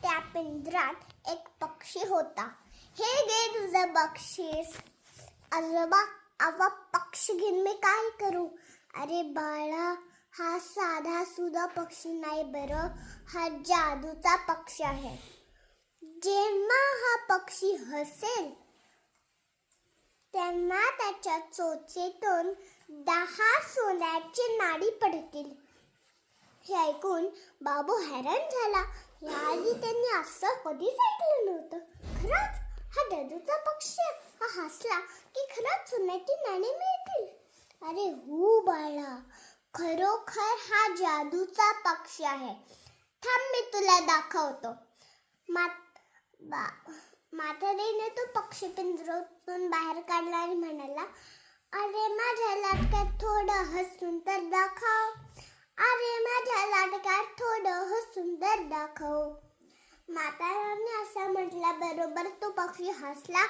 त्या पिंजऱ्यात एक पक्षी होता. हे घे तुझं बक्षीस. आजोबा, आवा पक्षी घेऊन मी काय करू? अरे बाळा, हा साधा सुद्धा पक्षी नाही बरं, हा जादूचा पक्षी आहे. जेव्हा हा पक्षी हसेल तेव्हा त्याच्या चोचेतून 10 सोन्याची नाणी पडतील. हे ऐकून बाबू हैराण झाला. याआधी त्यांनी असं कधीच ऐकलं नव्हतं. खरंच हा जादूचा पक्षी हा हसला की खरंच सोन्याची नाणी मिळतील. अरे हो बाळा, खरोखर हा जादूचा पक्षी आहे. थांब मी तुला दाखवतो. म्हातारीने तो पक्षी पिंजऱ्यातून बाहेर काढला आणि म्हणाला, अरे माझ्या लाटक्यात थोडं हसून तर दाखव. अरे माझ्या लाटक्यात थोडं हसून तर दाखव. म्हाताऱ्याने असं म्हटल्याबरोबर तो पक्षी हसला.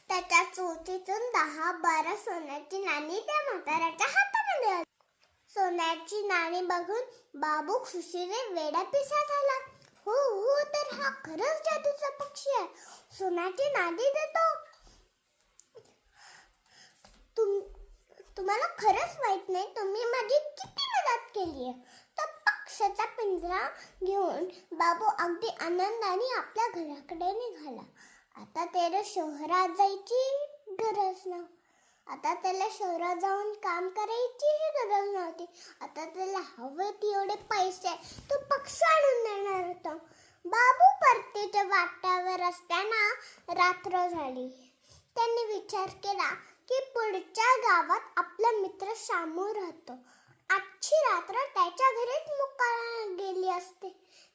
त्याच्या चोचीतून 10-12 सोन्याची नाणी त्या म्हाताऱ्याच्या हातामध्ये आली. सोन्याची नाणी बघून बाबू खुशीने वेडापिसा झाला. हो हो, तर हा खरंच जादूचा पक्षी आहे. सोन्याची नाणी देतो. तुम्हाला खरंच माहित नाही तुम्ही माझी किती मदत केली आहे. तर पक्ष्याचा पिंजरा घेऊन बाबू अगदी आनंदाने आपल्या घराकडे निघाला. आता त्याला शहरात जायची गरज नव्हती. आता त्याला शहरात जाऊन काम करायचीही गरज नव्हती. आता त्याला हवे तेवढे पैसे तो पक्षी आणून देणार होता. बाबू परतीच्या वाट्यावर असताना रात्र झाली. त्यांनी विचार केला की पुढच्या गावात आपला मित्र शामू राहतो. आजची रात्र त्याच्या घरीच मुक्काम गेली असते.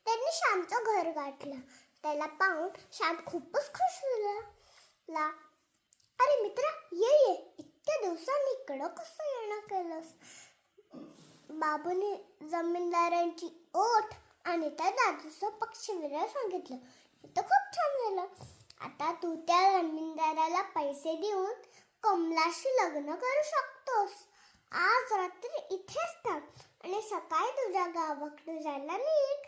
त्यांनी श्यामचं घर गाठलं. त्याला पाहून श्याम खूपच खुश झाला. अरे मित्रा, ये, इतक्या दिवसांनी इकडं कसं येणं केलंस? बाबूने जमीनदारांची ओठ आणि त्या जादूचं पक्षी विषयी सांगितलं. हे तर खूप छान झालं. आता तू त्या जमीनदाराला पैसे देऊन कमलाशी लग्न करू शकतोस. आज रात्री इथेच थांब आणि सकाळी तुझ्या गावाकडे जायला निघ.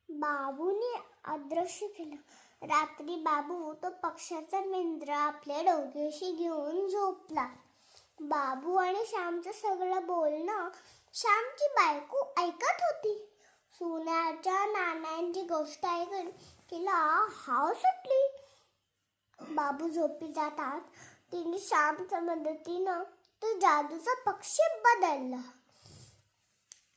बाबूने अदृश्य केलं. रात्री बाबू तो पक्ष्याचा पिंजरा आपल्या डोक्याशी घेऊन झोपला. बाबू आणि श्यामचं सगळं बोलणं श्यामची बायको ऐकत होती. सोन्याच्या नाण्यांची गोष्ट ऐकून तिला हाव सुटली. बाबू झोपी जातात तिने श्यामच्या मदतीनं तो जादूचा पक्षी बदलला.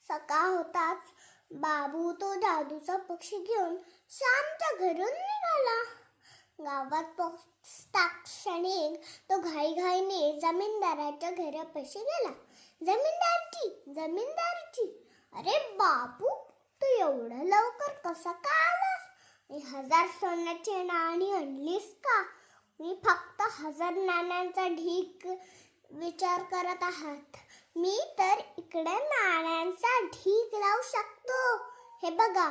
सकाळ होताच बाबू तो जादूचा पक्षी घेऊन श्यामच्या घरून निघाला. गावात पोचताच क्षणी तो घाईघाईने जमीनदाराच्या घरापाशी गेला. जमीनदारची, अरे बाबू, तू एवढं लवकर कसं का आलास? 1000 सोन्याची नाणी आणलीस का? मी फक्त 1000 नाण्यांचा ढीग विचार करत आहात. मी तर इकडे नाण्यांचा ढीग लावू शकतो. हे बघा.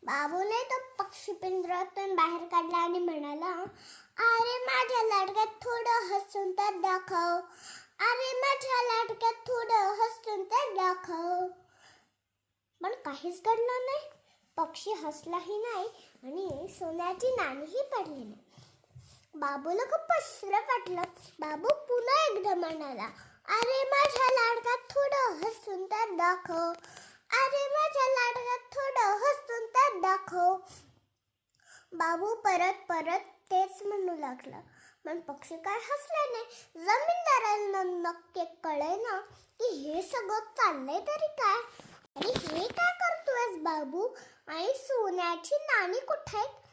बाबूने तो पक्षी पिंजऱ्यातून बाहेर काढला आणि म्हणाला, अरे माझ्या लाडक्यात थोडं हसून तर दाखव. अरे माझ्या लाडक्यात थोडं हसून तर दाखव. पण काहीच घडलं नाही. पक्षी हसलाही नाही आणि सोन्याची नाणीही पडली नाही. बाबूला खूप आश्चर्य वाटलं. बाबू पुन्हा एकदा म्हणाला, अरे माझ्या लाडक्यात थोडं हसून तर दाखव. अरे माझ्या लाडक्यात थोडं हसून तर दाखव. बाबू परत तेच म्हणू लागला. पण पक्षी काय हसला नाही. जमीनदारांना नक्की कळेना की हे सगळं चाललंय तरी काय. आणि हे काय करतोयस बाबू? आणि सोन्याची नाणी कुठे आहेत?